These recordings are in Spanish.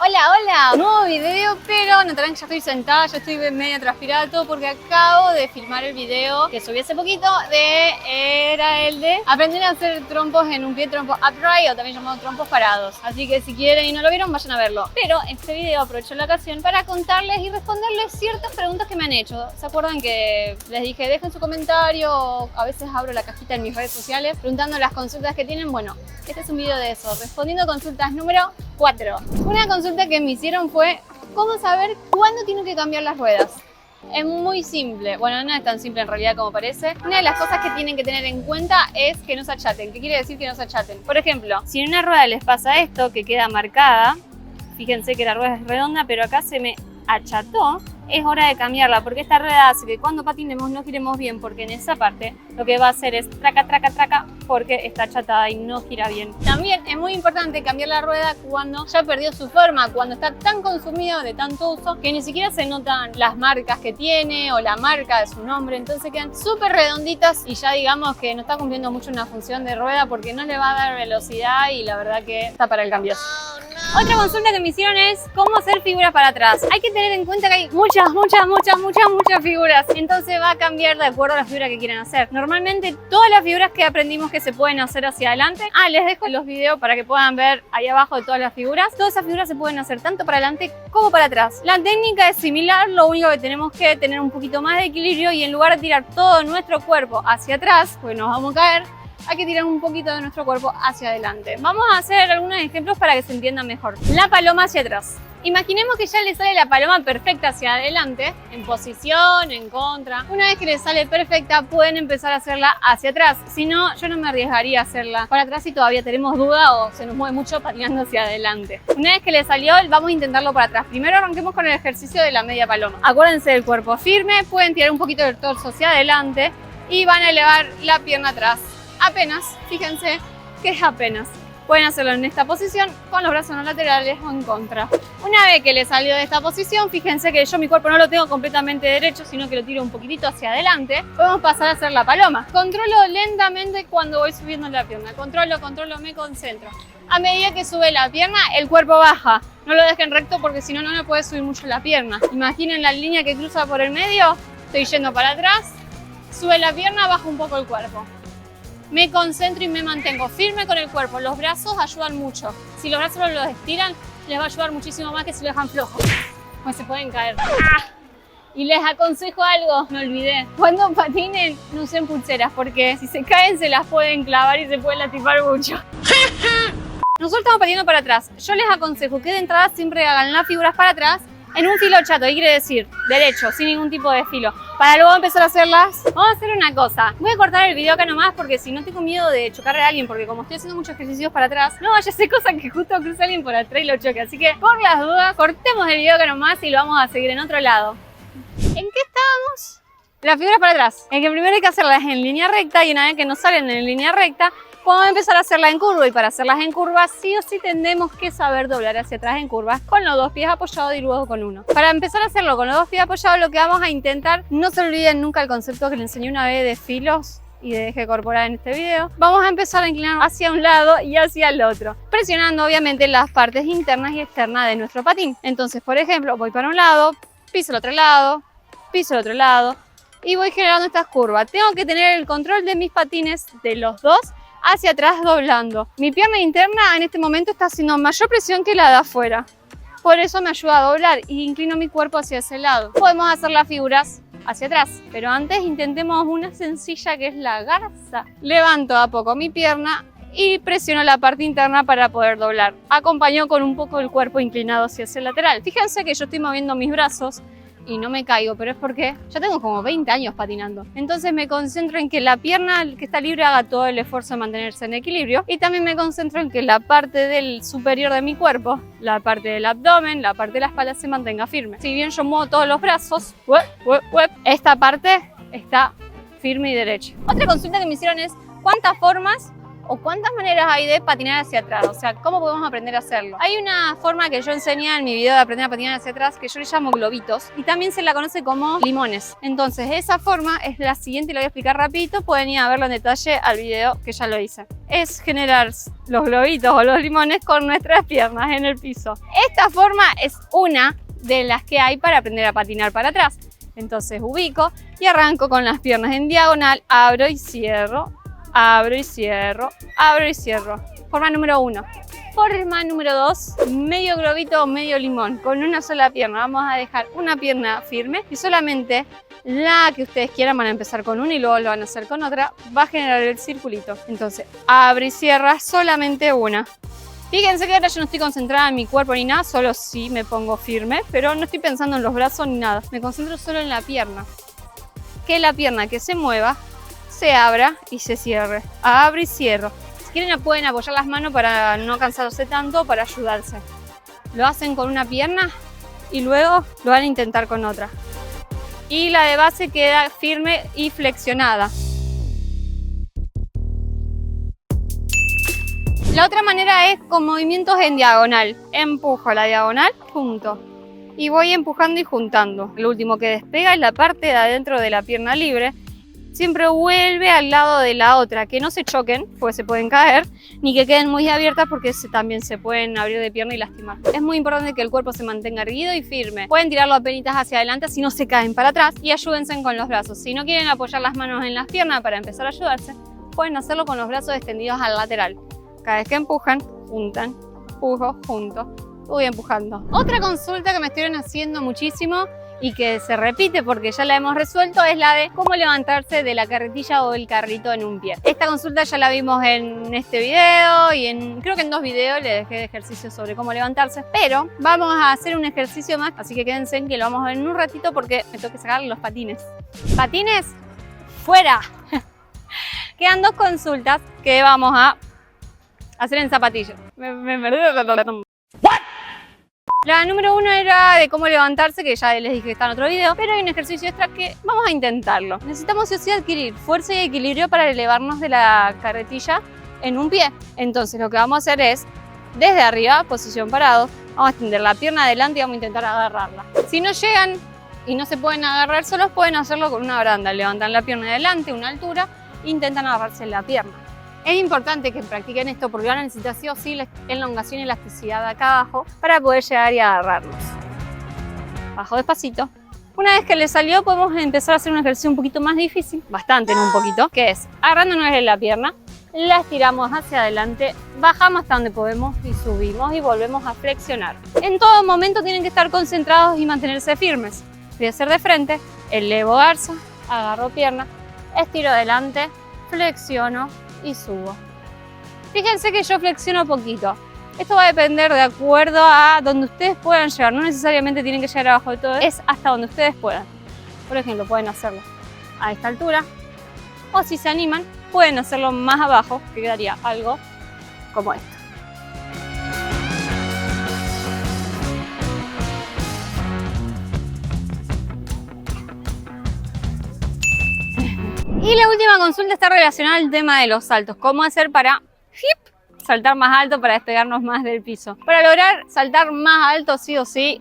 Hola, hola, nuevo video, pero notarán que ya estoy sentada, ya estoy media transpirada todo porque acabo de filmar el video que subí hace poquito era el de aprender a hacer trompos en un pie, trompo upright o también llamado trompos parados. Así que si quieren y no lo vieron, vayan a verlo. Pero este video aprovecho la ocasión para contarles y responderles ciertas preguntas que me han hecho. ¿Se acuerdan que les dije dejen su comentario? A veces abro la cajita en mis redes sociales preguntando las consultas que tienen. Bueno, este es un video de eso, respondiendo consultas número 4. Una consulta que me hicieron fue ¿cómo saber cuándo tengo que cambiar las ruedas? Es muy simple, bueno, no es tan simple en realidad como parece. Una de las cosas que tienen que tener en cuenta es que no se achaten. ¿Qué quiere decir que no se achaten? Por ejemplo, si en una rueda les pasa esto, que queda marcada, fíjense que la rueda es redonda, pero acá se me acható, es hora de cambiarla, porque esta rueda hace que cuando patinemos no giremos bien, porque en esa parte lo que va a hacer es traca, traca, traca, porque está achatada y no gira bien. También es muy importante cambiar la rueda cuando ya perdió su forma, cuando está tan consumido de tanto uso que ni siquiera se notan las marcas que tiene o la marca de su nombre, entonces quedan súper redonditas y ya digamos que no está cumpliendo mucho una función de rueda porque no le va a dar velocidad y la verdad que está para el cambio. Otra consulta que me hicieron es cómo hacer figuras para atrás. Hay que tener en cuenta que hay muchas figuras, entonces va a cambiar de acuerdo a la figura que quieran hacer. Normalmente todas las figuras que aprendimos que se pueden hacer hacia adelante, les dejo los videos para que puedan ver ahí abajo de todas las figuras. Todas esas figuras se pueden hacer tanto para adelante como para atrás. La técnica es similar, lo único que tenemos que tener un poquito más de equilibrio y en lugar de tirar todo nuestro cuerpo hacia atrás, pues nos vamos a caer, hay que tirar un poquito de nuestro cuerpo hacia adelante. Vamos a hacer algunos ejemplos para que se entienda mejor. La paloma hacia atrás. Imaginemos que ya le sale la paloma perfecta hacia adelante, en posición, en contra. Una vez que le sale perfecta, pueden empezar a hacerla hacia atrás. Si no, yo no me arriesgaría a hacerla para atrás si todavía tenemos duda o se nos mueve mucho patinando hacia adelante. Una vez que le salió, vamos a intentarlo para atrás. Primero arranquemos con el ejercicio de la media paloma. Acuérdense del cuerpo firme, pueden tirar un poquito del torso hacia adelante y van a elevar la pierna atrás. Apenas, fíjense que es apenas. Pueden hacerlo en esta posición con los brazos no laterales o en contra. Una vez que le salió de esta posición, fíjense que yo mi cuerpo no lo tengo completamente derecho, sino que lo tiro un poquitito hacia adelante. Podemos pasar a hacer la paloma. Controlo lentamente cuando voy subiendo la pierna. Controlo, me concentro. A medida que sube la pierna, el cuerpo baja. No lo dejen recto porque si no, no puede subir mucho la pierna. Imaginen la línea que cruza por el medio. Estoy yendo para atrás. Sube la pierna, baja un poco el cuerpo. Me concentro y me mantengo firme con el cuerpo. Los brazos ayudan mucho. Si los brazos los estiran, les va a ayudar muchísimo más que si los dejan flojos. Pues se pueden caer. Y les aconsejo algo, me olvidé. Cuando patinen, no usen pulseras, porque si se caen se las pueden clavar y se pueden lastimar mucho. Nosotros estamos patinando para atrás. Yo les aconsejo que de entrada siempre hagan las figuras para atrás en un filo chato, ¿qué quiere decir? Derecho, sin ningún tipo de filo. Para luego empezar a hacerlas, vamos a hacer una cosa. Voy a cortar el video acá nomás porque si no tengo miedo de chocarle a alguien, porque como estoy haciendo muchos ejercicios para atrás, no vaya a ser cosa que justo cruce alguien por atrás y lo choque. Así que, por las dudas, cortemos el video acá nomás y lo vamos a seguir en otro lado. ¿En qué estábamos? Las figuras para atrás. En que primero hay que hacerlas en línea recta y una vez que nos salen en línea recta, podemos empezar a hacerlas en curva y para hacerlas en curva sí o sí tenemos que saber doblar hacia atrás en curvas con los dos pies apoyados y luego con uno. Para empezar a hacerlo con los dos pies apoyados lo que vamos a intentar, no se olviden nunca el concepto que les enseñé una vez de filos y de eje corporal en este video. Vamos a empezar a inclinar hacia un lado y hacia el otro, presionando obviamente las partes internas y externas de nuestro patín. Entonces, por ejemplo, voy para un lado, piso el otro lado, piso el otro lado y voy generando estas curvas. Tengo que tener el control de mis patines de los dos hacia atrás doblando. Mi pierna interna en este momento está haciendo mayor presión que la de afuera. Por eso me ayuda a doblar y inclino mi cuerpo hacia ese lado. Podemos hacer las figuras hacia atrás, pero antes intentemos una sencilla que es la garza. Levanto a poco mi pierna y presiono la parte interna para poder doblar. Acompaño con un poco el cuerpo inclinado hacia el lateral. Fíjense que yo estoy moviendo mis brazos y no me caigo, pero es porque ya tengo como 20 años patinando. Entonces me concentro en que la pierna que está libre haga todo el esfuerzo de mantenerse en equilibrio y también me concentro en que la parte del superior de mi cuerpo, la parte del abdomen, la parte de la espalda se mantenga firme. Si bien yo muevo todos los brazos, esta parte está firme y derecha. Otra consulta que me hicieron es ¿cuántas formas ¿O cuántas maneras hay de patinar hacia atrás? O sea, ¿cómo podemos aprender a hacerlo? Hay una forma que yo enseñé en mi video de aprender a patinar hacia atrás que yo le llamo globitos y también se la conoce como limones. Entonces, esa forma es la siguiente y la voy a explicar rapidito. Pueden ir a verlo en detalle al video que ya lo hice. Es generar los globitos o los limones con nuestras piernas en el piso. Esta forma es una de las que hay para aprender a patinar para atrás. Entonces ubico y arranco con las piernas en diagonal, abro y cierro, abro y cierro, abro y cierro. Forma número 1. Forma número 2, medio globito o medio limón con una sola pierna. Vamos a dejar una pierna firme y solamente la que ustedes quieran. Van a empezar con una y luego lo van a hacer con otra. Va a generar el circulito. Entonces abre y cierra solamente una. Fíjense que ahora yo no estoy concentrada en mi cuerpo ni nada, solo sí me pongo firme, pero no estoy pensando en los brazos ni nada. Me concentro solo en la pierna. Que la pierna que se mueva se abra y se cierre. Abro y cierro. Si quieren pueden apoyar las manos para no cansarse tanto, para ayudarse. Lo hacen con una pierna y luego lo van a intentar con otra. Y la de base queda firme y flexionada. La otra manera es con movimientos en diagonal. Empujo la diagonal, junto. Y voy empujando y juntando. Lo último que despega es la parte de adentro de la pierna libre. Siempre vuelve al lado de la otra. Que no se choquen, porque se pueden caer, ni que queden muy abiertas porque también se pueden abrir de pierna y lastimar. Es muy importante que el cuerpo se mantenga erguido y firme. Pueden tirarlo a penitas hacia adelante, así no se caen para atrás. Y ayúdense con los brazos. Si no quieren apoyar las manos en las piernas para empezar a ayudarse, pueden hacerlo con los brazos extendidos al lateral. Cada vez que empujan, juntan, empujo, junto, voy empujando. Otra consulta que me estuvieron haciendo muchísimo y que se repite porque ya la hemos resuelto es la de cómo levantarse de la carretilla o el carrito en un pie. Esta consulta ya la vimos en este video y creo que en 2 videos le dejé de ejercicios sobre cómo levantarse, pero vamos a hacer un ejercicio más, así que quédense en que lo vamos a ver en un ratito porque me tengo que sacar los patines. ¡Patines! ¡Fuera! Quedan 2 consultas que vamos a hacer en zapatillas. La número 1 era de cómo levantarse, que ya les dije que está en otro video, pero hay un ejercicio extra que vamos a intentarlo. Necesitamos sí o sí adquirir fuerza y equilibrio para elevarnos de la carretilla en un pie. Entonces lo que vamos a hacer es, desde arriba, posición parado, vamos a extender la pierna adelante y vamos a intentar agarrarla. Si no llegan y no se pueden agarrar solos, pueden hacerlo con una baranda. Levantan la pierna adelante, una altura, e intentan agarrarse en la pierna. Es importante que practiquen esto porque van a necesitar sí o sí elongación y elasticidad acá abajo para poder llegar y agarrarnos. Bajo despacito. Una vez que les salió, podemos empezar a hacer un ejercicio un poquito más difícil, bastante en un poquito, que es agarrándonos en la pierna, la estiramos hacia adelante, bajamos hasta donde podemos y subimos y volvemos a flexionar. En todo momento tienen que estar concentrados y mantenerse firmes. Voy a hacer de frente, elevo garza, agarro pierna, estiro adelante, flexiono y subo. Fíjense que yo flexiono poquito. Esto va a depender de acuerdo a donde ustedes puedan llegar. No necesariamente tienen que llegar abajo de todo, es hasta donde ustedes puedan. Por ejemplo, pueden hacerlo a esta altura o si se animan, pueden hacerlo más abajo, que quedaría algo como esto. Y la última consulta está relacionada al tema de los saltos. ¿Cómo hacer para saltar más alto, para despegarnos más del piso? Para lograr saltar más alto sí o sí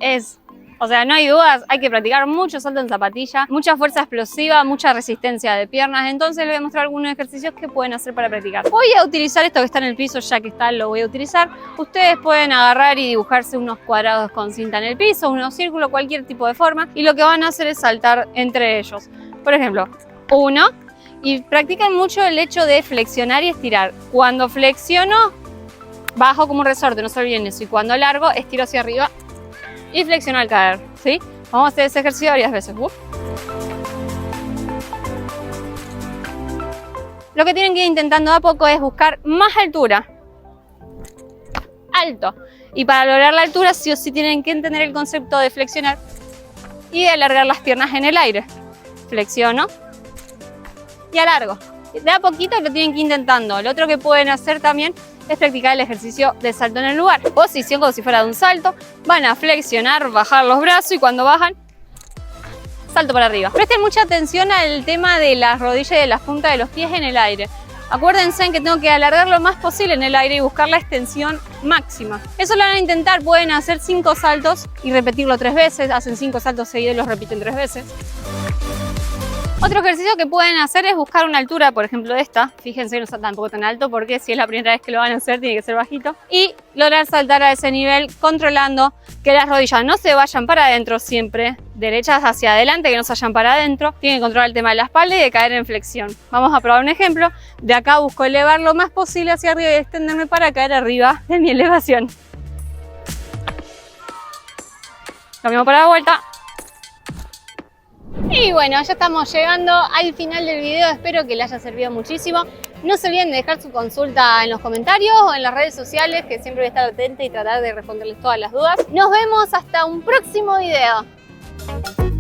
o sea, no hay dudas, hay que practicar mucho salto en zapatilla, mucha fuerza explosiva, mucha resistencia de piernas. Entonces les voy a mostrar algunos ejercicios que pueden hacer para practicar. Voy a utilizar esto que está en el piso, ya que está, lo voy a utilizar. Ustedes pueden agarrar y dibujarse unos cuadrados con cinta en el piso, unos círculos, cualquier tipo de forma. Y lo que van a hacer es saltar entre ellos. Por ejemplo, 1. Y practican mucho el hecho de flexionar y estirar. Cuando flexiono, bajo como un resorte, no se olviden eso. Y cuando largo, estiro hacia arriba y flexiono al caer, ¿sí? Vamos a hacer ese ejercicio varias veces. Lo que tienen que ir intentando a poco es buscar más altura. Alto. Y para lograr la altura, sí o sí tienen que entender el concepto de flexionar y de alargar las piernas en el aire. Flexiono y alargo. De a poquito lo tienen que ir intentando. Lo otro que pueden hacer también es practicar el ejercicio de salto en el lugar. Posición como si fuera de un salto. Van a flexionar, bajar los brazos y cuando bajan, salto para arriba. Presten mucha atención al tema de las rodillas y de las puntas de los pies en el aire. Acuérdense que tengo que alargar lo más posible en el aire y buscar la extensión máxima. Eso lo van a intentar, pueden hacer 5 saltos y repetirlo 3 veces, hacen 5 saltos seguidos y los repiten 3 veces. Otro ejercicio que pueden hacer es buscar una altura, por ejemplo esta. Fíjense, no está tampoco tan alto porque si es la primera vez que lo van a hacer tiene que ser bajito. Y lograr saltar a ese nivel controlando que las rodillas no se vayan para adentro siempre, derechas hacia adelante, que no se vayan para adentro. Tienen que controlar el tema de la espalda y de caer en flexión. Vamos a probar un ejemplo. De acá busco elevar lo más posible hacia arriba y extenderme para caer arriba de mi elevación. Cambiamos para la vuelta. Y bueno, ya estamos llegando al final del video, espero que les haya servido muchísimo. No se olviden de dejar su consulta en los comentarios o en las redes sociales, que siempre voy a estar atenta y tratar de responderles todas las dudas. Nos vemos hasta un próximo video.